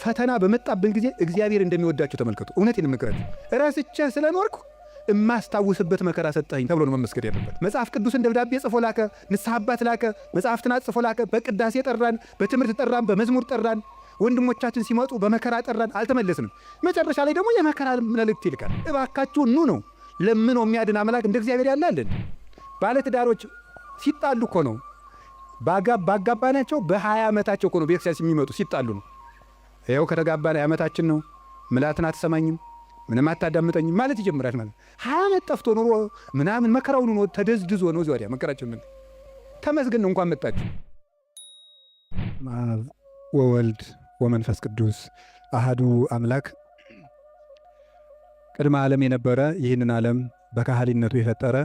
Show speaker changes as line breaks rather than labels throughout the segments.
ፈተና በመጣብን ጊዜ እግዚአብሔር እንደሚወዳቸው ተመልከቱ። እውነቴን የምነግራችሁ ራስቼ ስለኖርኩ እማስታውስበት መከራ ሰጠኝ ተብሎ ነው መመስገድ ያለበት። መጽሐፍ ቅዱስን ደብዳቤ ጽፎ ላከ፣ ንስሐ አባት ላከ፣ መጽሐፍትን ጽፎ ላከ። በቅዳሴ ጠራን፣ በትምህርት ጠራን፣ በመዝሙር ጠራን። ወንድሞቻችን ሲመጡ በመከራ ጠራን፣ አልተመለስንም። መጨረሻ ላይ ደግሞ የመከራ መልእክት ይልካል። እባካችሁ ኑ ነው። ለምን ነው የሚያድን አምላክ እንደ እግዚአብሔር ያለ አለን? ባለትዳሮች ሲጣሉ እኮ ነው ባጋባናቸው በ20 ዓመታቸው እኮ ነው ቤተክርስቲያን የሚመጡ ሲጣሉ ነው። ይኸው ከተጋባን ዓመታችን ነው፣ ምላትን አትሰማኝም፣ ምንም አታዳምጠኝም ማለት ይጀምራል። ማለት 20 ዓመት ጠፍቶ ኑሮ ምናምን መከራውን ነው ተደዝድዞ ነው ዚያ መከራችን ምን ተመስገን ነው እንኳን መጣችሁ። ወወልድ ወመንፈስ ቅዱስ አሃዱ አምላክ ቅድመ ዓለም የነበረ ይህንን ዓለም በካህሊነቱ የፈጠረ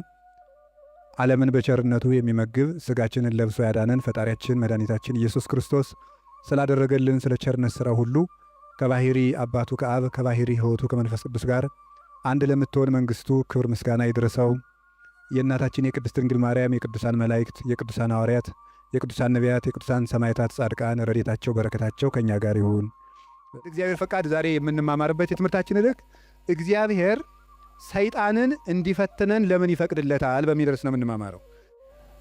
ዓለምን በቸርነቱ የሚመግብ ሥጋችንን ለብሶ ያዳነን ፈጣሪያችን መድኃኒታችን ኢየሱስ ክርስቶስ ስላደረገልን ስለ ቸርነት ሥራ ሁሉ ከባሕሪ አባቱ ከአብ ከባሕሪ ሕይወቱ ከመንፈስ ቅዱስ ጋር አንድ ለምትሆን መንግሥቱ ክብር ምስጋና ይድረሰው። የእናታችን የቅድስት ድንግል ማርያም የቅዱሳን መላእክት የቅዱሳን ሐዋርያት የቅዱሳን ነቢያት የቅዱሳን ሰማዕታት ጻድቃን ረድኤታቸው በረከታቸው ከእኛ ጋር ይሁን። እግዚአብሔር ፈቃድ ዛሬ የምንማማርበት የትምህርታችን ርዕስ እግዚአብሔር ሰይጣንን እንዲፈትነን ለምን ይፈቅድለታል በሚል ርዕስ ነው የምንማማረው።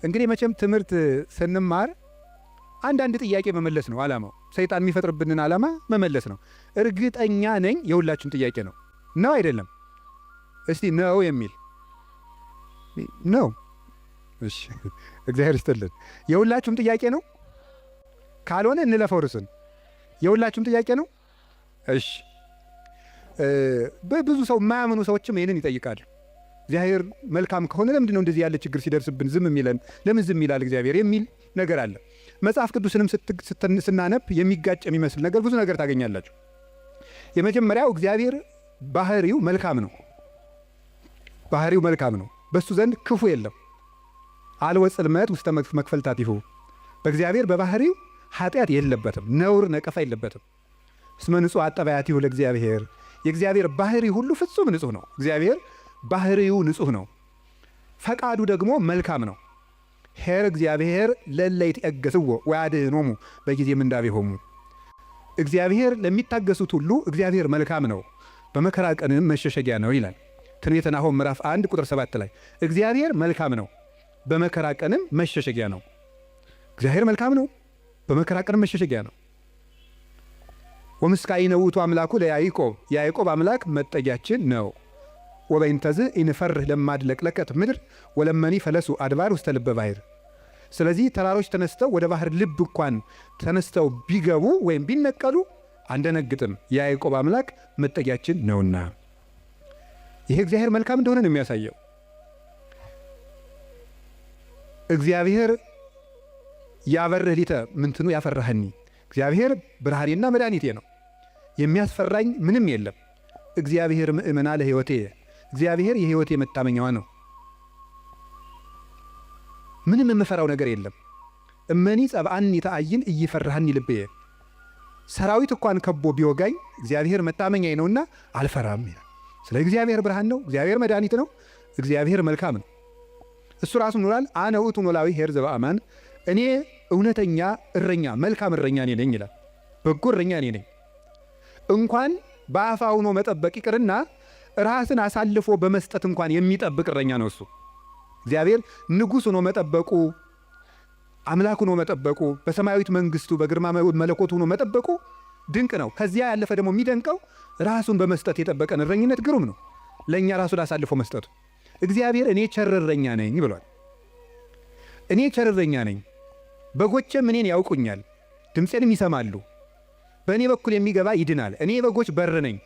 እንግዲህ መቼም ትምህርት ስንማር አንዳንድ ጥያቄ መመለስ ነው ዓላማው። ሰይጣን የሚፈጥርብንን ዓላማ መመለስ ነው። እርግጠኛ ነኝ የሁላችሁም ጥያቄ ነው። ነው አይደለም? እስቲ ነው የሚል ነው። እሺ እግዚአብሔር ይስጥልን። የሁላችሁም ጥያቄ ነው። ካልሆነ እንለፈው ርዕስን። የሁላችሁም ጥያቄ ነው። እሺ በብዙ ሰው የማያምኑ ሰዎችም ይህንን ይጠይቃሉ። እግዚአብሔር መልካም ከሆነ ለምንድን ነው እንደዚህ ያለ ችግር ሲደርስብን ዝም የሚለን? ለምን ዝም ይላል እግዚአብሔር የሚል ነገር አለ። መጽሐፍ ቅዱስንም ስናነብ የሚጋጭ የሚመስል ነገር ብዙ ነገር ታገኛላችሁ። የመጀመሪያው እግዚአብሔር ባህሪው መልካም ነው። ባህሪው መልካም ነው። በሱ ዘንድ ክፉ የለም። አልወ ጽልመት ውስተ መክፈልታቲሁ። በእግዚአብሔር በባህሪው ኃጢአት የለበትም፣ ነውር ነቀፋ የለበትም። እስመ ንጹሕ አጠባያቲሁ ለእግዚአብሔር። የእግዚአብሔር ባህሪ ሁሉ ፍጹም ንጹሕ ነው። እግዚአብሔር ባህሪው ንጹሕ ነው። ፈቃዱ ደግሞ መልካም ነው። ኄር እግዚአብሔር ለእለ ይትዔገሥዎ ወያድኅኖሙ በጊዜ ምንዳቤሆሙ። እግዚአብሔር ለሚታገሱት ሁሉ እግዚአብሔር መልካም ነው፣ በመከራ ቀንም መሸሸጊያ ነው ይላል ትንቢተ ናሆም ምዕራፍ 1 ቁጥር 7 ላይ። እግዚአብሔር መልካም ነው፣ በመከራ ቀንም መሸሸጊያ ነው። እግዚአብሔር መልካም ነው፣ በመከራ ቀንም መሸሸጊያ ነው። ወምስካኢነ ውእቱ አምላኩ ለያዕቆብ። የያዕቆብ አምላክ መጠጊያችን ነው። ወበይንተዝ ኢንፈርህ ለማድለቅለቀት ምድር ወለመኒ ፈለሱ አድባር ውስተ ልበ ባሕር። ስለዚህ ተራሮች ተነስተው ወደ ባህር ልብ እንኳን ተነስተው ቢገቡ ወይም ቢነቀሉ አንደነግጥም፣ የያዕቆብ አምላክ መጠጊያችን ነውና። ይሄ እግዚአብሔር መልካም እንደሆነ ነው የሚያሳየው። እግዚአብሔር ያበርህ ሊተ ምንትኑ ያፈራህኒ። እግዚአብሔር ብርሃኔና መድኃኒቴ ነው፣ የሚያስፈራኝ ምንም የለም። እግዚአብሔር ምእመና ለሕይወቴ። እግዚአብሔር የሕይወቴ መታመኛዋ ነው። ምንም የምፈራው ነገር የለም። እመኒ ጸብአኒ ተአይን እይፈራህኒ ልብየ። ሰራዊት እንኳን ከቦ ቢወጋኝ እግዚአብሔር መታመኛዬ ነውና አልፈራም ይላል። ስለ እግዚአብሔር ብርሃን ነው፣ እግዚአብሔር መድኃኒት ነው፣ እግዚአብሔር መልካም ነው። እሱ ራሱ ኖራል። አነ ውእቱ ኖላዊ ኄር ዘበአማን። እኔ እውነተኛ እረኛ መልካም እረኛ እኔ ነኝ ይላል። በጎ እረኛ እኔ ነኝ። እንኳን በአፋ ሆኖ መጠበቅ ይቅርና ራስን አሳልፎ በመስጠት እንኳን የሚጠብቅ እረኛ ነው እሱ። እግዚአብሔር ንጉሥ ሆኖ መጠበቁ፣ አምላክ ሆኖ መጠበቁ፣ በሰማያዊት መንግሥቱ በግርማ መለኮቱ ሆኖ መጠበቁ ድንቅ ነው። ከዚያ ያለፈ ደግሞ የሚደንቀው ራሱን በመስጠት የጠበቀን እረኝነት ግሩም ነው። ለእኛ ራሱን አሳልፎ መስጠቱ። እግዚአብሔር እኔ ቸር እረኛ ነኝ ብሏል። እኔ ቸር እረኛ ነኝ፣ በጎቼም እኔን ያውቁኛል፣ ድምፄንም ይሰማሉ። በእኔ በኩል የሚገባ ይድናል። እኔ በጎች በር ነኝ።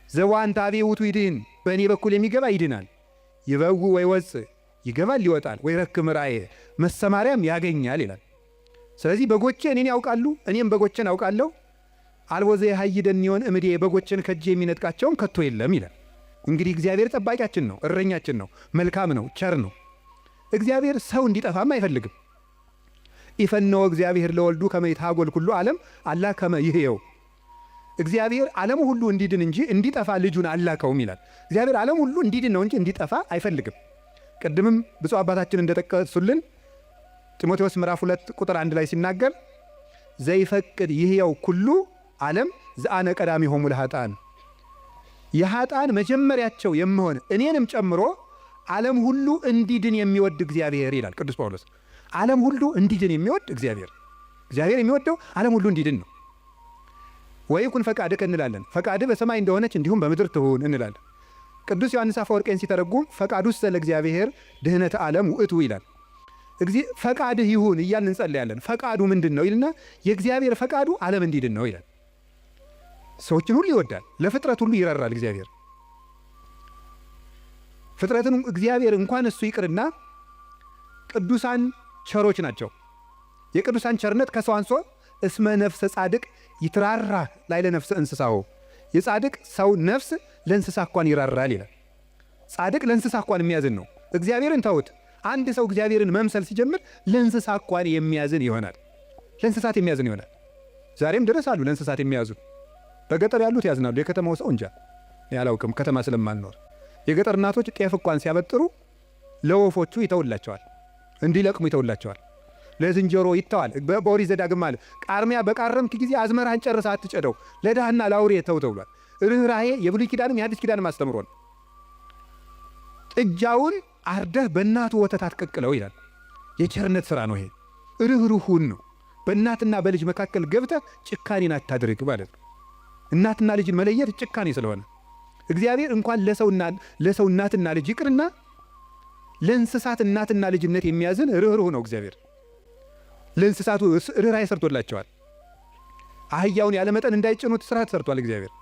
ዘዋንታቤ ውእቱ ይድህን። በእኔ በኩል የሚገባ ይድናል። ይበው ወይ ወፅእ፣ ይገባል ይወጣል። ወይ ረክም ራእየ፣ መሰማሪያም ያገኛል ይላል። ስለዚህ በጎቼ እኔን ያውቃሉ፣ እኔም በጎቼን አውቃለሁ። አልቦ ዘየሐይደኒዮን እምዴ፣ በጎቼን ከእጄ የሚነጥቃቸውን ከቶ የለም ይላል። እንግዲህ እግዚአብሔር ጠባቂያችን ነው፣ እረኛችን ነው፣ መልካም ነው፣ ቸር ነው። እግዚአብሔር ሰው እንዲጠፋም አይፈልግም። ኢፈነወ እግዚአብሔር ለወልዱ ከመ ይትሐጐል ኩሉ ዓለም አላ ከመ ይሕየው። እግዚአብሔር ዓለሙ ሁሉ እንዲድን እንጂ እንዲጠፋ ልጁን አላከውም ይላል። እግዚአብሔር ዓለሙ ሁሉ እንዲድን ነው እንጂ እንዲጠፋ አይፈልግም። ቅድምም ብፁዕ አባታችን እንደጠቀሱልን ጢሞቴዎስ ምዕራፍ 2 ቁጥር 1 ላይ ሲናገር ዘይፈቅድ ይሕየው ኩሉ ዓለም ዘአነ ቀዳሚሆሙ ለኃጥአን የኃጥአን መጀመሪያቸው የምሆን እኔንም ጨምሮ ዓለም ሁሉ እንዲድን የሚወድ እግዚአብሔር ይላል ቅዱስ ጳውሎስ። ዓለም ሁሉ እንዲድን የሚወድ እግዚአብሔር የሚወደው ዓለም ሁሉ እንዲድን ነው። ወይኩን ፈቃድከ እንላለን። ፈቃድህ በሰማይ እንደሆነች እንዲሁም በምድር ትሁን እንላለን። ቅዱስ ዮሐንስ አፈወርቄን ሲተረጉም ፈቃዱሰ ለእግዚአብሔር ድኅነተ ዓለም ውእቱ ይላል። ፈቃድህ ይሁን እያልን እንጸልያለን። ፈቃዱ ምንድን ነው ይልና የእግዚአብሔር ፈቃዱ ዓለም እንዲድን ነው ይላል። ሰዎችን ሁሉ ይወዳል፣ ለፍጥረት ሁሉ ይራራል እግዚአብሔር። ፍጥረትን እግዚአብሔር እንኳን እሱ ይቅርና ቅዱሳን ቸሮች ናቸው። የቅዱሳን ቸርነት ከሰው አንሶ እስመ ነፍሰ ጻድቅ ይትራራ ላይ ለነፍሰ እንስሳው የጻድቅ ሰው ነፍስ ለእንስሳ እንኳን ይራራል ይላል። ጻድቅ ለእንስሳ እንኳን የሚያዝን ነው። እግዚአብሔርን ተውት። አንድ ሰው እግዚአብሔርን መምሰል ሲጀምር ለእንስሳ እንኳን የሚያዝን ይሆናል። ለእንስሳት የሚያዝን ይሆናል። ዛሬም ድረስ አሉ ለእንስሳት የሚያዙ። በገጠር ያሉት ያዝናሉ። የከተማው ሰው እንጃ ያላውቅም፣ ከተማ ስለማልኖር። የገጠር እናቶች ጤፍ እንኳን ሲያበጥሩ ለወፎቹ ይተውላቸዋል፣ እንዲለቅሙ ይተውላቸዋል። ለዝንጀሮ ይተዋል። በኦሪት ዘዳግም አለ ቃርሚያ በቃረምክ ጊዜ አዝመራህን ጨርሰህ አትጨደው፣ ለድሃና ለአውሬ ተው ተብሏል። ርኅራኄ የብሉይ ኪዳንም የሐዲስ ኪዳንም አስተምሮ ነው። ጥጃውን አርደህ በእናቱ ወተት አትቀቅለው ይላል። የቸርነት ሥራ ነው ይሄ። ርኅሩሁን ነው። በእናትና በልጅ መካከል ገብተህ ጭካኔን አታድርግ ማለት ነው። እናትና ልጅን መለየት ጭካኔ ስለሆነ እግዚአብሔር እንኳን ለሰው እናትና ልጅ ይቅርና ለእንስሳት እናትና ልጅነት የሚያዝን ርኅሩህ ነው እግዚአብሔር። ለእንስሳቱ ርኅራኄ ሰርቶላቸዋል። አህያውን ያለመጠን እንዳይጭኑት ሥራ ተሰርቷል እግዚአብሔር።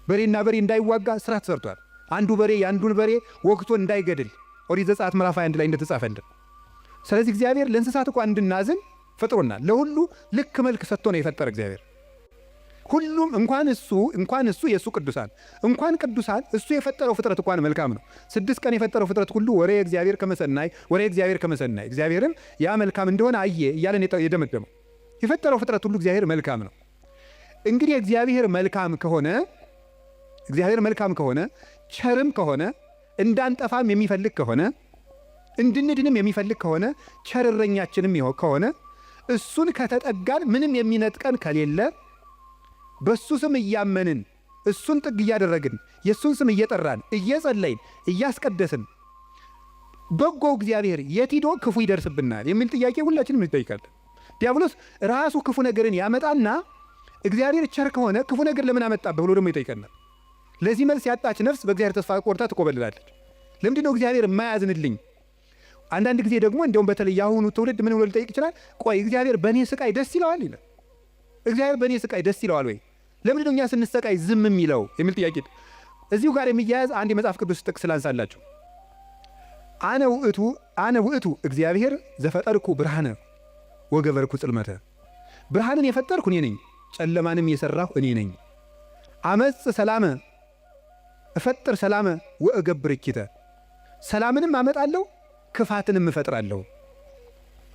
በሬና በሬ እንዳይዋጋ ሥራ ተሰርቷል። አንዱ በሬ የአንዱን በሬ ወግቶ እንዳይገድል ኦሪት ዘጸአት ምዕራፍ 21 ላይ እንደተጻፈልን። ስለዚህ እግዚአብሔር ለእንስሳት እንኳን እንድናዝን ፈጥሮናል። ለሁሉ ልክ መልክ ሰጥቶ ነው የፈጠረ እግዚአብሔር። ሁሉም እንኳን እሱ የእሱ ቅዱሳን እንኳን ቅዱሳን እሱ የፈጠረው ፍጥረት እንኳን መልካም ነው። 6 ቀን የፈጠረው ፍጥረት ሁሉ ወሬ እግዚአብሔር ከመሰናይ እግዚአብሔርም ያ መልካም እንደሆነ አየ እያለን የደመደመው የፈጠረው ፍጥረት ሁሉ እግዚአብሔር መልካም ነው። እንግዲህ እግዚአብሔር መልካም ከሆነ ቸርም ከሆነ እንዳንጠፋም የሚፈልግ ከሆነ እንድንድንም የሚፈልግ ከሆነ ቸር እረኛችንም ከሆነ እሱን ከተጠጋን ምንም የሚነጥቀን ከሌለ በሱ ስም እያመንን እሱን ጥግ እያደረግን የሱን ስም እየጠራን እየጸለይን እያስቀደስን በጎው እግዚአብሔር የት ሂዶ ክፉ ይደርስብናል የሚል ጥያቄ ሁላችንም እንጠይቃለን። ዲያብሎስ ራሱ ክፉ ነገርን ያመጣና እግዚአብሔር ቸር ከሆነ ክፉ ነገር ለምን አመጣብህ ብሎ ደግሞ ይጠይቀናል። ለዚህ መልስ ያጣች ነፍስ በእግዚአብሔር ተስፋ ቆርጣ ትቆበልላለች። ለምንድን ነው እግዚአብሔር የማያዝንልኝ? አንዳንድ ጊዜ ደግሞ እንደውም በተለይ የአሁኑ ትውልድ ምን ብሎ ሊጠይቅ ይችላል? ቆይ እግዚአብሔር በእኔ ስቃይ ደስ ይለዋል ይላል። እግዚአብሔር በእኔ ስቃይ ደስ ይለዋል ወይ? ለምንድን ነው እኛ ስንሰቃይ ዝም የሚለው የሚል ጥያቄ። እዚሁ ጋር የሚያያዝ አንድ የመጽሐፍ ቅዱስ ጥቅስ ላንሳላችሁ። አነ ውእቱ እግዚአብሔር ዘፈጠርኩ ብርሃነ ወገበርኩ ጽልመተ። ብርሃንን የፈጠርኩ እኔ ነኝ፣ ጨለማንም የሠራሁ እኔ ነኝ። አመጽ ሰላመ እፈጥር ሰላመ ወእገብር እኪተ። ሰላምንም አመጣለሁ ክፋትንም እፈጥራለሁ።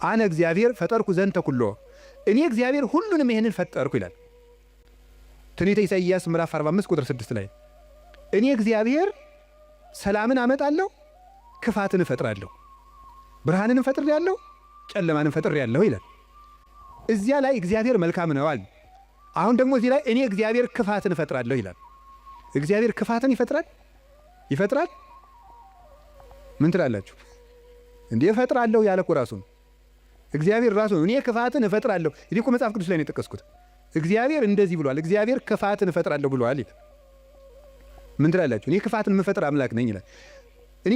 አነ እግዚአብሔር ፈጠርኩ ዘንተ ኩሎ። እኔ እግዚአብሔር ሁሉንም ይህንን ፈጠርኩ ይላል ትንቢተ ኢሳይያስ ምዕራፍ 45 ቁጥር 6 ላይ። እኔ እግዚአብሔር ሰላምን አመጣለሁ ክፋትን እፈጥራለሁ፣ ብርሃንንም ፈጥሬአለሁ ጨለማንም ፈጥሬአለሁ ይላል። እዚያ ላይ እግዚአብሔር መልካም ነው አለ። አሁን ደግሞ እዚህ ላይ እኔ እግዚአብሔር ክፋትን እፈጥራለሁ ይላል። እግዚአብሔር ክፋትን ይፈጥራል? ምን ትላላችሁ? እንዴ እፈጥራለሁ ያለ እኮ ራሱ ነው። እግዚአብሔር ራሱ ነው እኔ ክፋትን እፈጥራለሁ። እኔ እኮ መጽሐፍ ቅዱስ ላይ ነው የጠቀስኩት። እግዚአብሔር እንደዚህ ብሏል፣ እግዚአብሔር ክፋትን እፈጥራለሁ ብሏል ይላል። ምን ትላላችሁ? እኔ ክፋትን የምፈጥር አምላክ ነኝ ይላል። እኔ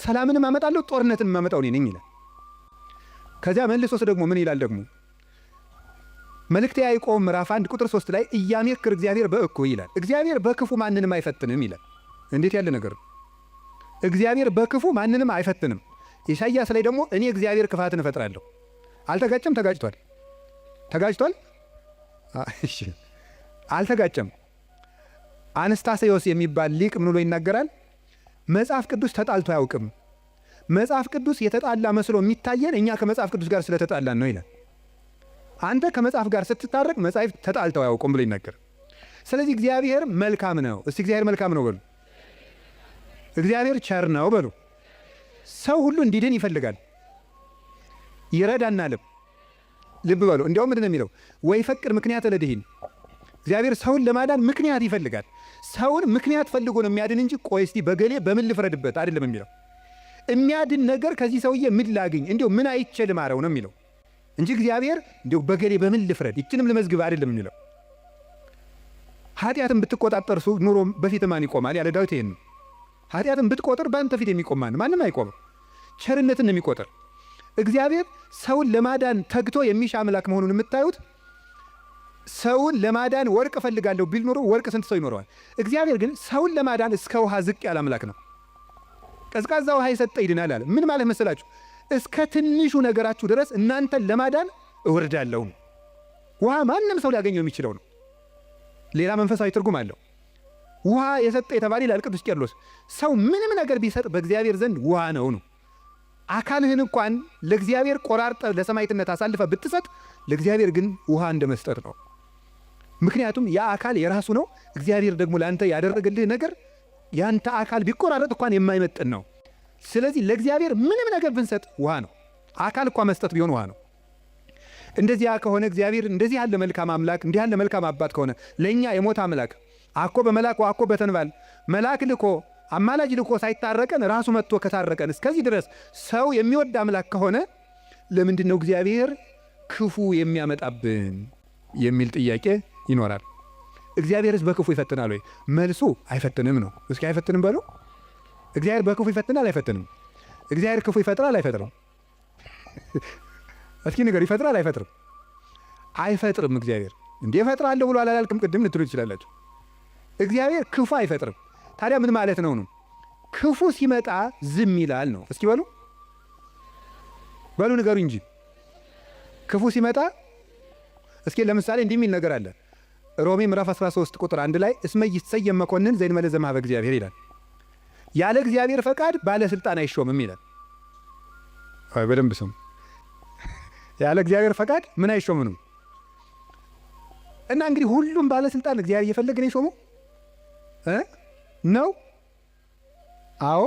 ሰላምንም አመጣለሁ ጦርነትን የማመጣው እኔ ነኝ ይላል። ከዚያ መልሶስ ደግሞ ምን ይላል ደግሞ መልእክተ ያዕቆብ ምዕራፍ 1 ቁጥር 3 ላይ ኢያሜክር እግዚአብሔር በእኩይ ይላል። እግዚአብሔር በክፉ ማንንም አይፈትንም ይላል። እንዴት ያለ ነገር! እግዚአብሔር በክፉ ማንንም አይፈትንም። ኢሳይያስ ላይ ደግሞ እኔ እግዚአብሔር ክፋትን እፈጥራለሁ። አልተጋጨም? ተጋጭቷል? እሺ አልተጋጨም። አንስታሴዎስ የሚባል ሊቅ ምን ብሎ ይናገራል? መጽሐፍ ቅዱስ ተጣልቶ አያውቅም። መጽሐፍ ቅዱስ የተጣላ መስሎ የሚታየን እኛ ከመጽሐፍ ቅዱስ ጋር ስለተጣላን ነው ይላል። አንተ ከመጽሐፍ ጋር ስትታረቅ መጽሐፍ ተጣልተው አያውቁም ብሎ ይናገር። ስለዚህ እግዚአብሔር መልካም ነው። እስቲ እግዚአብሔር መልካም ነው በሉ። እግዚአብሔር ቸር ነው በሉ። ሰው ሁሉ እንዲድን ይፈልጋል፣ ይረዳናልም። ልብ በሉ። እንዲያውም ምንድን ነው የሚለው? ወይ ፈቅድ ምክንያት ለድኂን እግዚአብሔር ሰውን ለማዳን ምክንያት ይፈልጋል። ሰውን ምክንያት ፈልጎ ነው የሚያድን እንጂ ቆይ እስቲ በገሌ በምን ልፍረድበት አይደለም የሚለው። የሚያድን ነገር ከዚህ ሰውዬ ምን ላግኝ፣ እንዲሁ ምን አይቼ ልማረው ነው የሚለው እንጂ እግዚአብሔር እንዲሁ በገሌ በምን ልፍረድ ይችንም ልመዝግብ አይደለም የሚለው። ኃጢአትን ብትቆጣጠር ኑሮ በፊት ማን ይቆማል ያለ ዳዊት ይሄን ነው። ኃጢአትን ብትቆጥር በአንተ ፊት የሚቆም ማንም አይቆምም። ቸርነትን የሚቆጥር እግዚአብሔር ሰውን ለማዳን ተግቶ የሚሻ አምላክ መሆኑን የምታዩት ሰውን ለማዳን ወርቅ እፈልጋለሁ ቢል ኖሮ ወርቅ ስንት ሰው ይኖረዋል? እግዚአብሔር ግን ሰውን ለማዳን እስከ ውሃ ዝቅ ያለ አምላክ ነው። ቀዝቃዛ ውሃ የሰጠ ይድናል አለ። ምን ማለት መሰላችሁ? እስከ ትንሹ ነገራችሁ ድረስ እናንተን ለማዳን እወርዳለሁ። ውሃ ማንም ሰው ሊያገኘው የሚችለው ነው። ሌላ መንፈሳዊ ትርጉም አለው። ውሃ የሰጠ የተባለ ይላል ቅዱስ ቄርሎስ። ሰው ምንም ነገር ቢሰጥ በእግዚአብሔር ዘንድ ውሃ ነው። አካልህን እንኳን ለእግዚአብሔር ቆራርጠ ለሰማዕትነት አሳልፈ ብትሰጥ ለእግዚአብሔር ግን ውሃ እንደ መስጠት ነው። ምክንያቱም ያ አካል የራሱ ነው። እግዚአብሔር ደግሞ ለአንተ ያደረገልህ ነገር ያንተ አካል ቢቆራረጥ እንኳን የማይመጥን ነው። ስለዚህ ለእግዚአብሔር ምንም ነገር ብንሰጥ ውሃ ነው። አካል እንኳን መስጠት ቢሆን ውሃ ነው። እንደዚያ ከሆነ እግዚአብሔር እንደዚህ ያለ መልካም አምላክ እንዲህ ያለ መልካም አባት ከሆነ ለእኛ የሞት አምላክ አኮ በመላክ አኮ በተንባል መልአክ ልኮ አማላጅ ልኮ ሳይታረቀን ራሱ መጥቶ ከታረቀን እስከዚህ ድረስ ሰው የሚወድ አምላክ ከሆነ ለምንድን ነው እግዚአብሔር ክፉ የሚያመጣብን የሚል ጥያቄ ይኖራል። እግዚአብሔርስ በክፉ ይፈትናል ወይ? መልሱ አይፈትንም ነው። እስኪ አይፈትንም በሉ። እግዚአብሔር በክፉ ይፈትናል አይፈትንም? እግዚአብሔር ክፉ ይፈጥራል አይፈጥርም? እስኪ ንገር፣ ይፈጥራል አይፈጥርም? አይፈጥርም። እግዚአብሔር እንዴ እፈጥራለሁ ብሎ አላልክም ቅድም ልትሉ ትችላላችሁ። እግዚአብሔር ክፉ አይፈጥርም። ታዲያ ምን ማለት ነው? ክፉ ሲመጣ ዝም ይላል ነው። እስኪ በሉ ንገሩ እንጂ ክፉ ሲመጣ እስኪ ለምሳሌ እንዲህ የሚል ነገር አለ። ሮሜ ምዕራፍ 13 ቁጥር 1 ላይ እስመ ይሰየም መኮንን ዘእንበለ ዘእምኀበ እግዚአብሔር ይላል። ያለ እግዚአብሔር ፈቃድ ባለስልጣን አይሾምም ይላል። አይ በደንብ ስሙ። ያለ እግዚአብሔር ፈቃድ ምን አይሾምም? እና እንግዲህ ሁሉም ባለስልጣን እግዚአብሔር እየፈለገ ነው የሾመው ነው? አዎ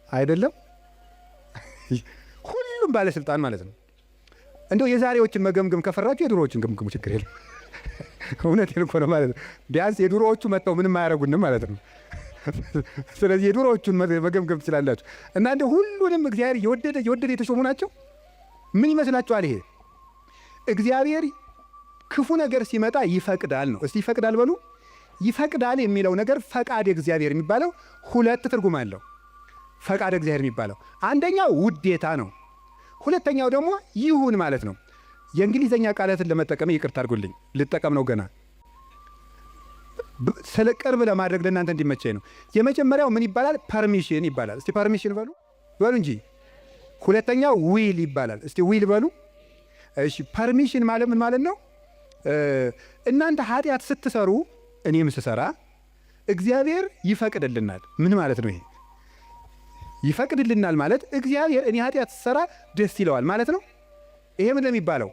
አይደለም? ሁሉም ባለስልጣን ማለት ነው። እንደው የዛሬዎችን መገምገም ከፈራችሁ የድሮዎችን ገምግሙ፣ ችግር የለም። እውነቴን እኮ ነው ማለት ነው። ቢያንስ የድሮዎቹ መጥተው ምንም አያረጉንም ማለት ነው። ስለዚህ የድሮዎቹን መገምገም ትችላላችሁ። እና እንደ ሁሉንም እግዚአብሔር የወደደ የተሾሙ ናቸው። ምን ይመስላችኋል? ይሄ እግዚአብሔር ክፉ ነገር ሲመጣ ይፈቅዳል ነው። እስቲ ይፈቅዳል በሉ። ይፈቅዳል የሚለው ነገር ፈቃድ እግዚአብሔር የሚባለው ሁለት ትርጉም አለው። ፈቃድ እግዚአብሔር የሚባለው አንደኛው ውዴታ ነው። ሁለተኛው ደግሞ ይሁን ማለት ነው። የእንግሊዘኛ ቃላትን ለመጠቀም ይቅርታ አድርጉልኝ፣ ልጠቀም ነው ገና ስለ ቅርብ ለማድረግ ለእናንተ እንዲመቸኝ ነው። የመጀመሪያው ምን ይባላል? ፐርሚሽን ይባላል። እስቲ ፐርሚሽን በሉ እንጂ። ሁለተኛው ዊል ይባላል። እስቲ ዊል በሉ። እሺ ፐርሚሽን ማለት ምን ማለት ነው? እናንተ ኃጢአት ስትሰሩ እኔም ስሰራ እግዚአብሔር ይፈቅድልናል። ምን ማለት ነው ይሄ? ይፈቅድልናል ማለት እግዚአብሔር እኔ ኃጢአት ስሰራ ደስ ይለዋል ማለት ነው። ይሄ ምን ለሚባለው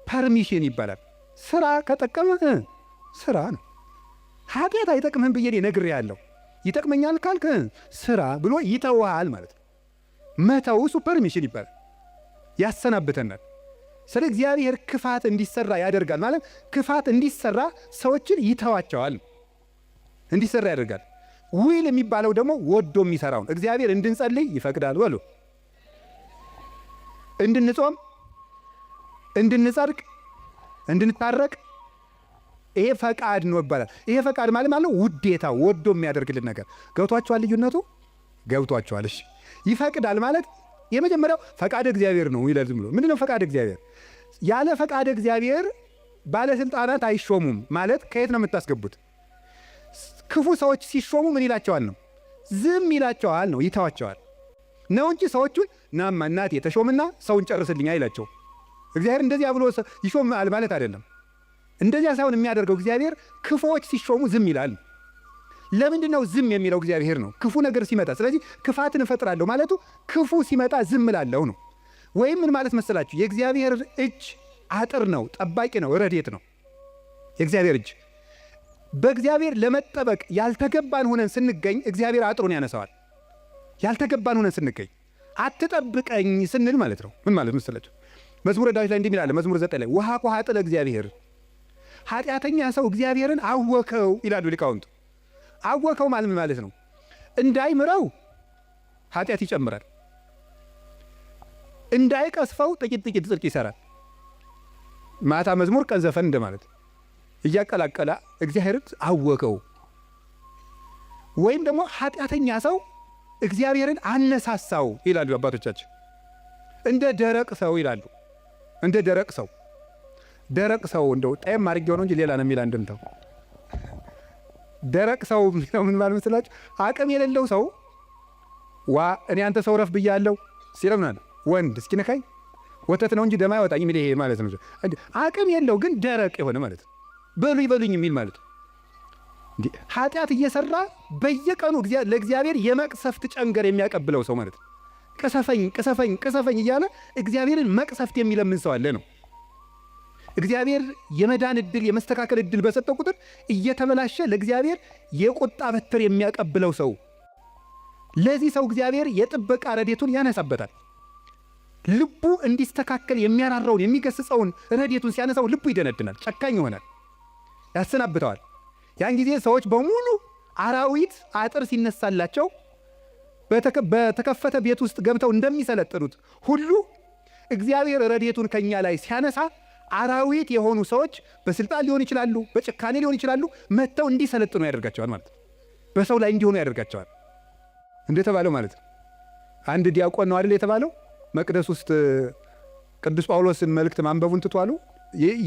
ፐርሚሽን ይባላል። ስራ ከጠቀመህ ስራ ነው። ኃጢአት አይጠቅምህም ብዬ ነግሬሃለሁ፣ ይጠቅመኛል ካልክ ስራ ብሎ ይተውሃል ማለት ነው። መተው እሱ ፐርሚሽን ይባላል። ያሰናብተናል። ስለ እግዚአብሔር ክፋት እንዲሰራ ያደርጋል ማለት ክፋት እንዲሰራ ሰዎችን ይተዋቸዋል፣ እንዲሰራ ያደርጋል። ዊል የሚባለው ደግሞ ወዶ የሚሰራውን እግዚአብሔር እንድንጸልይ ይፈቅዳል በሉ፣ እንድንጾም፣ እንድንጸድቅ፣ እንድንታረቅ ይሄ ፈቃድ ነው ይባላል። ይሄ ፈቃድ ማለት ውዴታ፣ ወዶ የሚያደርግልን ነገር። ገብቷችኋል? ልዩነቱ ገብቷችኋል? እሺ ይፈቅዳል ማለት የመጀመሪያው ፈቃድ እግዚአብሔር ነው ይላል። ዝም ብሎ ምንድነው ፈቃድ እግዚአብሔር? ያለ ፈቃድ እግዚአብሔር ባለስልጣናት አይሾሙም ማለት ከየት ነው የምታስገቡት? ክፉ ሰዎች ሲሾሙ ምን ይላቸዋል ነው? ዝም ይላቸዋል ነው፣ ይተዋቸዋል ነው እንጂ ሰዎቹን ናማ እናቴ የተሾምና ሰውን ጨርስልኝ አይላቸው። እግዚአብሔር እንደዚያ ብሎ ይሾማል ማለት አይደለም። እንደዚያ ሳይሆን የሚያደርገው እግዚአብሔር ክፉዎች ሲሾሙ ዝም ይላል። ለምንድን ነው ዝም የሚለው? እግዚአብሔር ነው ክፉ ነገር ሲመጣ። ስለዚህ ክፋትን እፈጥራለሁ ማለቱ ክፉ ሲመጣ ዝም እላለሁ ነው። ወይም ምን ማለት መሰላችሁ? የእግዚአብሔር እጅ አጥር ነው፣ ጠባቂ ነው፣ ረድኤት ነው። የእግዚአብሔር እጅ በእግዚአብሔር ለመጠበቅ ያልተገባን ሆነን ስንገኝ እግዚአብሔር አጥሩን ያነሳዋል። ያልተገባን ሆነን ስንገኝ አትጠብቀኝ ስንል ማለት ነው። ምን ማለት መሰላችሁ? መዝሙረ ዳዊት ላይ እንዲህ ይላል። መዝሙር 9 ላይ ውሃ ኮ ሀጥለ እግዚአብሔር ኃጢአተኛ ሰው እግዚአብሔርን አወከው ይላሉ ሊቃውንቱ። አወከው ማለት ነው እንዳይምረው ኃጢአት ይጨምራል፣ እንዳይቀስፈው ጥቂት ጽድቅ ይሰራል። ማታ መዝሙር ቀን ዘፈን እንደማለት እያቀላቀላ እግዚአብሔርን አወከው። ወይም ደግሞ ኃጢአተኛ ሰው እግዚአብሔርን አነሳሳው ይላሉ አባቶቻችን። እንደ ደረቅ ሰው ይላሉ። እንደ ደረቅ ሰው እንደው ጣይም አድርጌው ነው እንጂ ሌላ ነው የሚል አንድምታው። ደረቅ ሰው የሚለው ምን ማለት መስላችሁ? አቅም የሌለው ሰው እኔ አንተ ሰው ረፍ ብያለሁ ሲለው ምናምን ወንድ እስኪ ነካኝ ወተት ነው እንጂ ደም አይወጣኝ የሚል ይሄ ማለት ነው። አቅም የለው ግን ደረቅ የሆነ ማለት ነው። በሉኝ የሚል ማለት ነው። ኃጢአት እየሰራ በየቀኑ ለእግዚአብሔር የመቅሰፍት ጨንገር የሚያቀብለው ሰው ማለት ነው። ቅሰፈኝ እያለ እግዚአብሔርን መቅሰፍት የሚለምን ሰው አለ ነው። እግዚአብሔር የመዳን ዕድል የመስተካከል ዕድል በሰጠው ቁጥር እየተበላሸ ለእግዚአብሔር የቁጣ በትር የሚያቀብለው ሰው፣ ለዚህ ሰው እግዚአብሔር የጥበቃ ረድኤቱን ያነሳበታል። ልቡ እንዲስተካከል የሚያራራውን የሚገስጸውን ረድኤቱን ሲያነሳው ልቡ ይደነድናል፣ ጨካኝ ይሆናል፣ ያሰናብተዋል። ያን ጊዜ ሰዎች በሙሉ አራዊት አጥር ሲነሳላቸው በተከፈተ ቤት ውስጥ ገብተው እንደሚሰለጥኑት ሁሉ እግዚአብሔር ረድኤቱን ከኛ ላይ ሲያነሳ አራዊት የሆኑ ሰዎች በስልጣን ሊሆን ይችላሉ፣ በጭካኔ ሊሆን ይችላሉ፣ መጥተው እንዲሰለጥኑ ያደርጋቸዋል ማለት ነው። በሰው ላይ እንዲሆኑ ያደርጋቸዋል እንደተባለው ማለት ነው። አንድ ዲያቆን ነው አይደል የተባለው መቅደስ ውስጥ ቅዱስ ጳውሎስን መልእክት ማንበቡን ትቷሉ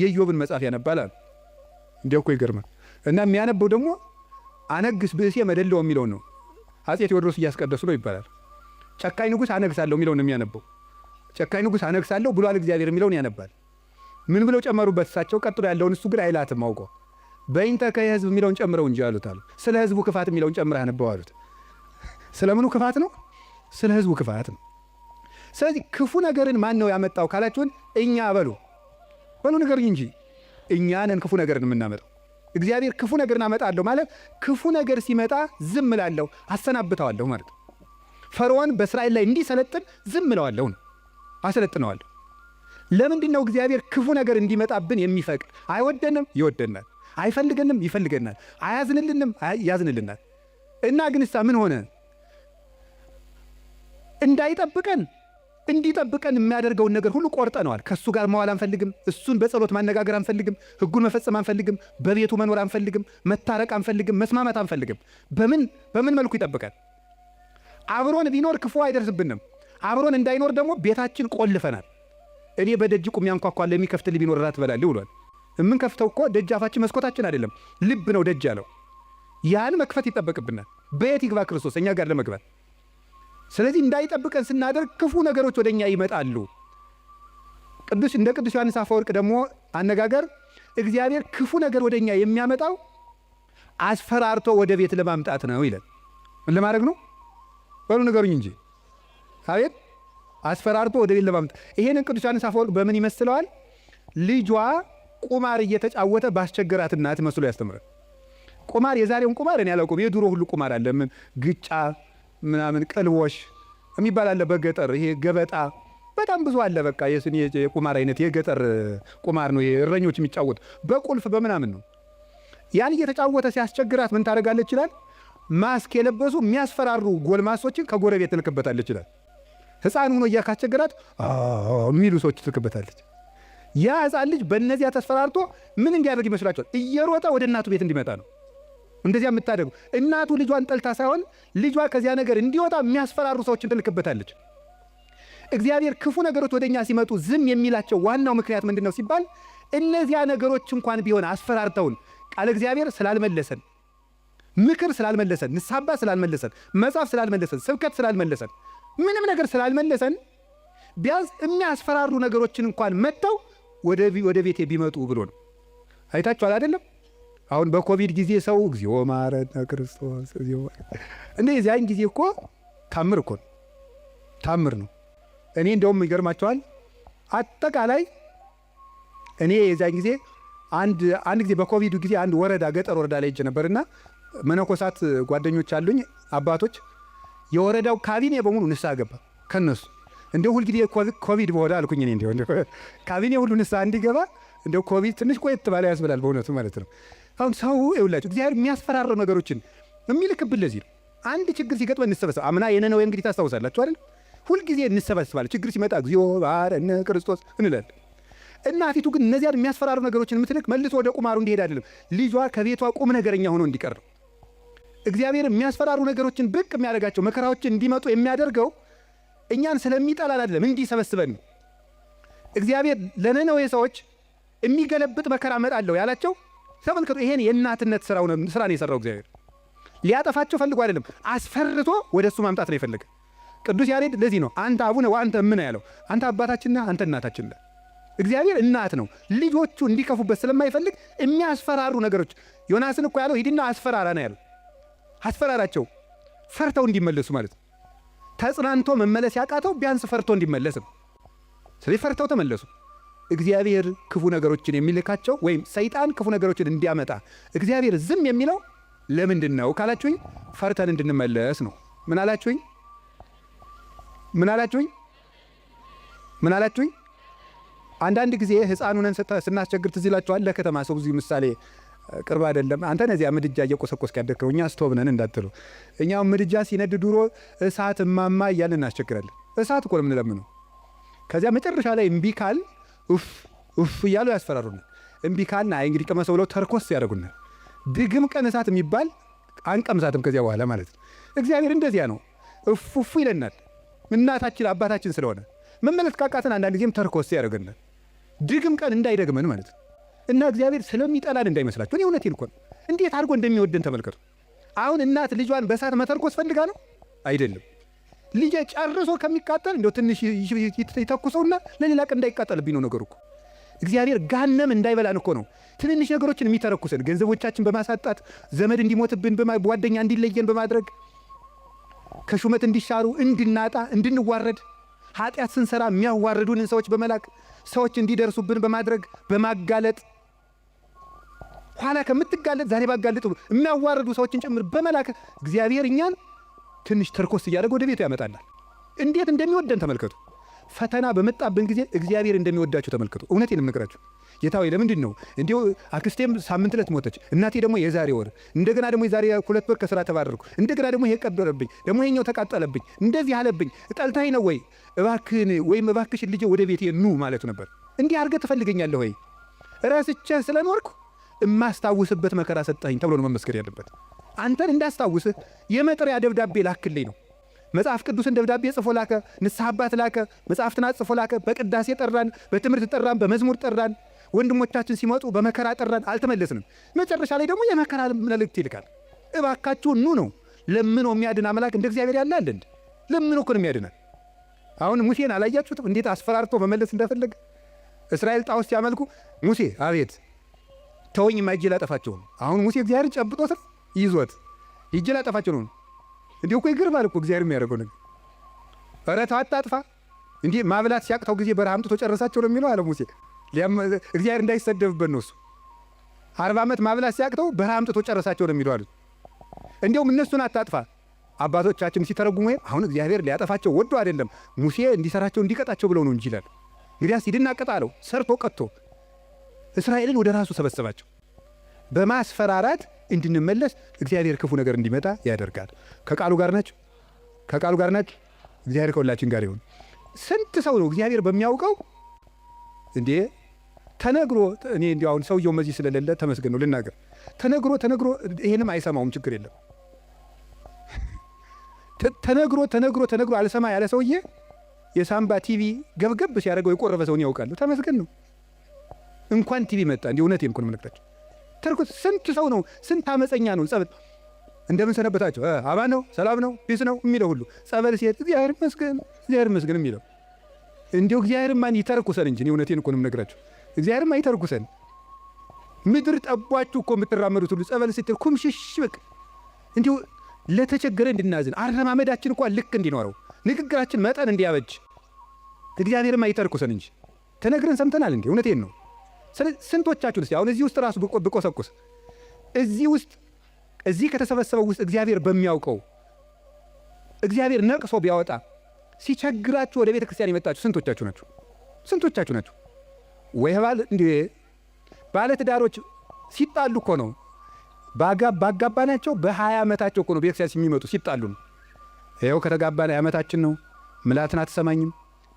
የኢዮብን መጽሐፍ ያነባል አሉ። እንዲያው እኮ ይገርማል። እና የሚያነበው ደግሞ አነግስ ብእሴ መደለው የሚለውን ነው። አጼ ቴዎድሮስ እያስቀደሱ ነው ይባላል። ጨካኝ ንጉሥ አነግሳለሁ የሚለውን ነው የሚያነበው። ጨካኝ ንጉሥ አነግሳለሁ ብሏል እግዚአብሔር የሚለውን ያነባል። ምን ብለው ጨመሩበት እሳቸው? ቀጥሎ ያለውን እሱ ግን አይላትም አውቆ በይንተ ከየህዝብ የሚለውን ጨምረው እንጂ አሉት አሉ። ስለ ህዝቡ ክፋት የሚለውን ጨምረህ አነበው አሉት። ስለምኑ ክፋት ነው? ስለ ህዝቡ ክፋት ነው። ስለዚህ ክፉ ነገርን ማን ነው ያመጣው ካላችሁን፣ እኛ በሉ ንገሩኝ እንጂ እኛ ነን ክፉ ነገርን የምናመጣው። እግዚአብሔር ክፉ ነገርን አመጣለሁ ማለት ክፉ ነገር ሲመጣ ዝም እላለሁ፣ አሰናብተዋለሁ ማለት ነው። ፈርዖን በእስራኤል ላይ እንዲሰለጥን ዝም እለዋለሁ ነው፣ አሰለጥነዋለሁ። ለምንድን ነው እግዚአብሔር ክፉ ነገር እንዲመጣብን የሚፈቅድ? አይወደንም፣ ይወደናል። አይፈልገንም፣ ይፈልገናል። አያዝንልንም፣ ያዝንልናል። እና ግንሳ ምን ሆነ? እንዳይጠብቀን እንዲጠብቀን የሚያደርገውን ነገር ሁሉ ቆርጠነዋል። ከእሱ ጋር መዋል አንፈልግም። እሱን በጸሎት ማነጋገር አንፈልግም። ሕጉን መፈጸም አንፈልግም። በቤቱ መኖር አንፈልግም። መታረቅ አንፈልግም። መስማማት አንፈልግም። በምን መልኩ ይጠብቀን? አብሮን ቢኖር ክፉ አይደርስብንም። አብሮን እንዳይኖር ደግሞ ቤታችን ቆልፈናል። እኔ በደጅ ቁሜ አንኳኳለሁ፣ የሚከፍትልኝ ቢኖር እራት እበላለሁ ብሏል። የምንከፍተው እኮ ደጃፋችን መስኮታችን አይደለም፣ ልብ ነው ደጅ ያለው። ያን መክፈት ይጠበቅብናል። በየት ይግባ ክርስቶስ እኛ ጋር ለመግባት? ስለዚህ እንዳይጠብቀን ስናደርግ ክፉ ነገሮች ወደኛ ይመጣሉ። እንደ ቅዱስ ዮሐንስ አፈወርቅ ደግሞ አነጋገር እግዚአብሔር ክፉ ነገር ወደኛ የሚያመጣው አስፈራርቶ ወደ ቤት ለማምጣት ነው ይላል። ምን ለማድረግ ነው? በሉ ንገሩኝ እንጂ። አቤት አስፈራርቶ ወደ ቤት ለማምጣት። ይሄንን ቅዱስ ዮሐንስ አፈወርቅ በምን ይመስለዋል? ልጇ ቁማር እየተጫወተ ባስቸገራት እናት መስሎ ያስተምራል። ቁማር የዛሬውን ቁማር እኔ አላውቅም። የድሮ ሁሉ ቁማር አለ። ምን ግጫ ምናምን ቅልቦሽ የሚባል አለ በገጠር። ይሄ ገበጣ በጣም ብዙ አለ። በቃ የቁማር አይነት የገጠር ቁማር ነው። እረኞች የሚጫወቱ በቁልፍ በምናምን ነው። ያን እየተጫወተ ሲያስቸግራት ምን ታደርጋለች ይላል? ማስክ የለበሱ የሚያስፈራሩ ጎልማሶችን ከጎረቤት ትልክበታለች ይላል። ሕፃን ሆኖ እያካስቸግራት የሚሉ ሰዎች ትልክበታለች። ያ ሕፃን ልጅ በእነዚያ ተስፈራርቶ ምን እንዲያደርግ ይመስላችኋል? እየሮጠ ወደ እናቱ ቤት እንዲመጣ ነው። እንደዚያ የምታደርጉ እናቱ ልጇን ጠልታ ሳይሆን ልጇ ከዚያ ነገር እንዲወጣ የሚያስፈራሩ ሰዎችን ትልክበታለች። እግዚአብሔር ክፉ ነገሮች ወደኛ ሲመጡ ዝም የሚላቸው ዋናው ምክንያት ምንድን ነው ሲባል እነዚያ ነገሮች እንኳን ቢሆን አስፈራርተውን ቃል እግዚአብሔር ስላልመለሰን፣ ምክር ስላልመለሰን፣ ንስሐ አባት ስላልመለሰን፣ መጽሐፍ ስላልመለሰን፣ ስብከት ስላልመለሰን፣ ምንም ነገር ስላልመለሰን ቢያንስ የሚያስፈራሩ ነገሮችን እንኳን መጥተው ወደ ቤቴ ቢመጡ ብሎ ነው። አይታችኋል አይደለም? አሁን በኮቪድ ጊዜ ሰው እግዚኦ ማረነ ክርስቶስ እንደ የዚያን ጊዜ እኮ ታምር እኮ ታምር ነው። እኔ እንደውም ይገርማቸዋል። አጠቃላይ እኔ የዚያን ጊዜ አንድ ጊዜ በኮቪድ ጊዜ አንድ ወረዳ ገጠር ወረዳ ላይ ሄጄ ነበርና መነኮሳት ጓደኞች አሉኝ አባቶች፣ የወረዳው ካቢኔ በሙሉ ንስሐ ገባ ከነሱ። እንደ ሁልጊዜ ኮቪድ በሆነ አልኩኝ እኔ እንደ ካቢኔ ሁሉ ንስሐ እንዲገባ እንደው ኮቪድ ትንሽ ቆየት ባለ ያስብላል በእውነቱ ማለት ነው። አሁን ሰው ይውላችሁ እግዚአብሔር የሚያስፈራረው ነገሮችን የሚልክብን ለዚህ ነው። አንድ ችግር ሲገጥመን እንሰበሰብ። አምና የነነዌ እንግዲህ ታስታውሳላችሁ አይደል? ሁልጊዜ እንሰበስባለን። ችግር ሲመጣ እግዚኦ ባረነ ክርስቶስ እንላለን። እናቲቱ ግን እነዚያን የሚያስፈራሩ ነገሮችን የምትልክ መልሶ ወደ ቁማሩ እንዲሄድ አይደለም፣ ልጇ ከቤቷ ቁም ነገረኛ ሆኖ እንዲቀር ነው። እግዚአብሔር የሚያስፈራሩ ነገሮችን ብቅ የሚያደርጋቸው መከራዎችን እንዲመጡ የሚያደርገው እኛን ስለሚጠላን አይደለም፣ እንዲሰበስበን ነው። እግዚአብሔር ለነነዌ ሰዎች የሚገለብጥ መከራ እመጣለሁ ያላቸው ተመልከቱ። ይሄን የእናትነት ስራ ነው የሰራው እግዚአብሔር። ሊያጠፋቸው ፈልጎ አይደለም፣ አስፈርቶ ወደ እሱ ማምጣት ነው የፈለገ። ቅዱስ ያሬድ ለዚህ ነው አንተ አቡነ ወአንተ እምነ ያለው። አንተ አባታችንና አንተ እናታችን ነህ። እግዚአብሔር እናት ነው። ልጆቹ እንዲከፉበት ስለማይፈልግ የሚያስፈራሩ ነገሮች ዮናስን እኮ ያለው ሂድና አስፈራራ ነው ያለው። አስፈራራቸው ፈርተው እንዲመለሱ ማለት ነው። ተጽናንቶ መመለስ ያቃተው ቢያንስ ፈርቶ እንዲመለስ ነው። ስለዚህ ፈርተው ተመለሱ። እግዚአብሔር ክፉ ነገሮችን የሚልካቸው ወይም ሰይጣን ክፉ ነገሮችን እንዲያመጣ እግዚአብሔር ዝም የሚለው ለምንድን ነው ካላችሁኝ፣ ፈርተን እንድንመለስ ነው። ምን አላችሁኝ? አንዳንድ ጊዜ ሕፃን ሆነን ስናስቸግር ትዝ ይላችኋል። ለከተማ ሰው እዚህ ምሳሌ ቅርብ አይደለም። አንተ ነዚያ ምድጃ እየቆሰቆስክ ያደግከው፣ እኛ ስቶቭ ነን እንዳትሉ። እኛው ምድጃ ሲነድ ድሮ እሳት እማማ እያልን እናስቸግራለን። እሳት እኮ ነው የምንለምነው። ከዚያ መጨረሻ ላይ እምቢ ካል ኡፍ እያሉ ያስፈራሩናል። እምቢ ካልና አይ እንግዲህ ቀመሰው ብለው ተርኮስ ያደርጉናል። ድግም ቀን እሳት የሚባል አንቀምሳትም ከዚያ በኋላ ማለት ነው። እግዚአብሔር እንደዚያ ነው፣ እፉ ይለናል። እናታችን አባታችን ስለሆነ መመለስ ካቃተን አንዳንድ ጊዜም ተርኮስ ያደርገናል። ድግም ቀን እንዳይደግመን ማለት ነው። እና እግዚአብሔር ስለሚጠላን እንዳይመስላችሁ። እኔ እውነቴን እኮ ነው። እንዴት አድርጎ እንደሚወደን ተመልከቱ። አሁን እናት ልጇን በእሳት መተርኮስ ፈልጋ ነው አይደለም። ልጄ ጨርሶ ከሚቃጠል እንደው ትንሽ ይተኩሰውና ለሌላ ቀን እንዳይቃጠልብኝ ነው ነገሩ እኮ። እግዚአብሔር ጋነም እንዳይበላን እኮ ነው ትንንሽ ነገሮችን የሚተረኩሰን። ገንዘቦቻችን በማሳጣት ዘመድ እንዲሞትብን፣ ጓደኛ እንዲለየን በማድረግ ከሹመት እንዲሻሩ፣ እንድናጣ፣ እንድንዋረድ፣ ኃጢአት ስንሰራ የሚያዋርዱንን ሰዎች በመላክ ሰዎች እንዲደርሱብን በማድረግ በማጋለጥ ኋላ ከምትጋለጥ ዛሬ ባጋለጡ የሚያዋርዱ ሰዎችን ጭምር በመላክ እግዚአብሔር እኛን ትንሽ ተርኮስ እያደረገ ወደ ቤቱ ያመጣናል። እንዴት እንደሚወደን ተመልከቱ። ፈተና በመጣብን ጊዜ እግዚአብሔር እንደሚወዳችሁ ተመልከቱ። እውነቴን የምነግራችሁ ጌታ ሆይ ለምንድን ነው እንዲሁ አክስቴም ሳምንት ዕለት ሞተች፣ እናቴ ደግሞ የዛሬ ወር፣ እንደገና ደግሞ የዛሬ 2 ወር ከስራ ተባረርኩ፣ እንደገና ደግሞ ይሄ ቀበረብኝ፣ ደግሞ ይሄኛው ተቃጠለብኝ፣ እንደዚህ አለብኝ፣ ጠልታኝ ነው ወይ እባክህን ወይም እባክሽን ልጄ ወደ ቤቴ ኑ ማለቱ ነበር። እንዲህ አድርገህ ትፈልገኛለህ ወይ? ረስቼህ ስለኖርኩ እማስታውስበት መከራ ሰጠኸኝ ተብሎ ነው መመስገን ያለበት። አንተን እንዳስታውስህ የመጥሪያ ደብዳቤ ላክልኝ ነው። መጽሐፍ ቅዱስን ደብዳቤ ጽፎ ላከ፣ ንስሐ አባት ላከ፣ መጽሐፍትን ጽፎ ላከ። በቅዳሴ ጠራን፣ በትምህርት ጠራን፣ በመዝሙር ጠራን። ወንድሞቻችን ሲመጡ በመከራ ጠራን፣ አልተመለስንም። መጨረሻ ላይ ደግሞ የመከራ መልእክት ይልካል። እባካችሁ ኑ ነው። ለምኖ የሚያድን አምላክ እንደ እግዚአብሔር ያለ አለ እንዴ? ለምኖ እኮ ነው የሚያድናል። አሁን ሙሴን አላያችሁትም? እንዴት አስፈራርቶ መመለስ እንደፈለገ። እስራኤል ጣዖት ሲያመልኩ ሙሴ አቤት ተወኝ ማይጄ ላጠፋቸው ነው። አሁን ሙሴ እግዚአብሔር ጨብጦት ይዞት ይጄ ላጠፋቸው ነው። እንዲሁ እኮ ይገርማል እኮ እግዚአብሔር የሚያደርገው ነገር። ኧረ ተው አታጥፋ። እንዲህ ማብላት ሲያቅተው ጊዜ በረሃ አምጥቶ ጨረሳቸው ነው የሚለው አለ ሙሴ። እግዚአብሔር እንዳይሰደብበት ነው እሱ። 40 ዓመት ማብላት ሲያቅተው በረሃ አምጥቶ ጨረሳቸው ነው የሚለው አሉት። እንዲሁም እነሱን አታጥፋ። አባቶቻችን ሲተረጉሙ አሁን እግዚአብሔር ሊያጠፋቸው ወዶ አይደለም ሙሴ እንዲሰራቸው እንዲቀጣቸው ብለው ነው እንጂ ይላል። እንግዲያስ ሂድና ቅጣ አለው። ሰርቶ ቀጥቶ እስራኤልን ወደ ራሱ ሰበሰባቸው። በማስፈራራት እንድንመለስ እግዚአብሔር ክፉ ነገር እንዲመጣ ያደርጋል። ከቃሉ ጋር ናቸው። እግዚአብሔር ከሁላችን ጋር ይሁን። ስንት ሰው ነው እግዚአብሔር በሚያውቀው እንዴ ተነግሮ፣ እኔ እንዲያው አሁን ሰውየው መዚህ ስለሌለ ተመስገን ነው ልናገር። ተነግሮ ይሄንም አይሰማውም፣ ችግር የለም። ተነግሮ አልሰማ ያለ ሰውዬ የሳምባ ቲቪ ገብገብ ሲያደርገው የቆረበ ሰውን ያውቃሉ። ተመስገን ነው። እንኳን ቲቪ መጣ። እንዲህ እውነቴን እኮ ነው የምነግራቸው። ተርኩት ስንት ሰው ነው፣ ስንት አመፀኛ ነው። ጸበል እንደምን ሰነበታቸው፣ አማን ነው፣ ሰላም ነው፣ ፒስ ነው የሚለው ሁሉ ጸበል ሲሄድ እግዚአብሔር ይመስገን የሚለው። እንዲሁ እግዚአብሔርማ ይተርኩሰን እንጂ እውነቴን እኮ ነው የምነግራቸው። እግዚአብሔርማ ይተርኩሰን። ምድር ጠቧችሁ እኮ የምትራመዱት ሁሉ ጸበል ስትል ኩምሽሽ በቃ እንዲሁ ለተቸገረ እንድናዝን፣ አረማመዳችን እንኳን ልክ እንዲኖረው፣ ንግግራችን መጠን እንዲያበጅ እግዚአብሔርማ ይተርኩሰን እንጂ ተነግረን ሰምተናል እንዴ? እውነቴን ነው። ስንቶቻችሁን አሁን እዚህ ውስጥ ራሱ ብቆሰቁስ እዚህ ከተሰበሰበው ውስጥ እግዚአብሔር በሚያውቀው እግዚአብሔር ነቅሶ ቢያወጣ ሲቸግራችሁ ወደ ቤተ ክርስቲያን የመጣችሁ ስንቶቻችሁ ናችሁ? ወይ ባል እንዴ ባለትዳሮች ሲጣሉ እኮ ነው ባጋባናቸው በ20 ዓመታቸው እኮ ነው ቤተክርስቲያን የሚመጡ ሲጣሉ ነው። ይኸው ከተጋባን ዓመታችን ነው፣ ምላትን አትሰማኝም፣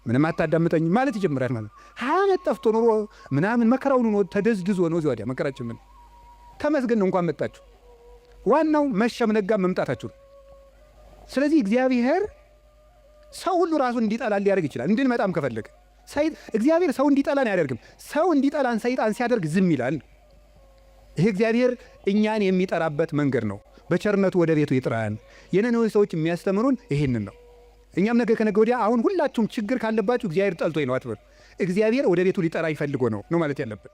ምንም አታዳምጠኝም ማለት ይጀምራል ማለት 20 ዓመት ጠፍቶ ኖሮ ምናምን መከራውን ነው ተደዝድዞ ነው እዚያ ወዲያ መከራችን ምን ተመስገን ነው እንኳን መጣችሁ። ዋናው መሸም ነጋ መምጣታችሁ ነው። ስለዚህ እግዚአብሔር ሰው ሁሉ ራሱን እንዲጠላን ሊያደርግ ይችላል። እንድንመጣም ከፈለገ እግዚአብሔር ሰው እንዲጠላን አያደርግም። ሰው እንዲጠላን ሰይጣን ሲያደርግ ዝም ይላል። ይሄ እግዚአብሔር እኛን የሚጠራበት መንገድ ነው። በቸርነቱ ወደ ቤቱ ይጥራን። የነነዌ ሰዎች የሚያስተምሩን ይሄንን ነው። እኛም ነገ ከነገ ወዲያ አሁን ሁላችሁም ችግር ካለባችሁ እግዚአብሔር ጠልቶኝ ነው አትበሉ። እግዚአብሔር ወደ ቤቱ ሊጠራ ይፈልጎ ነው ማለት ያለብን።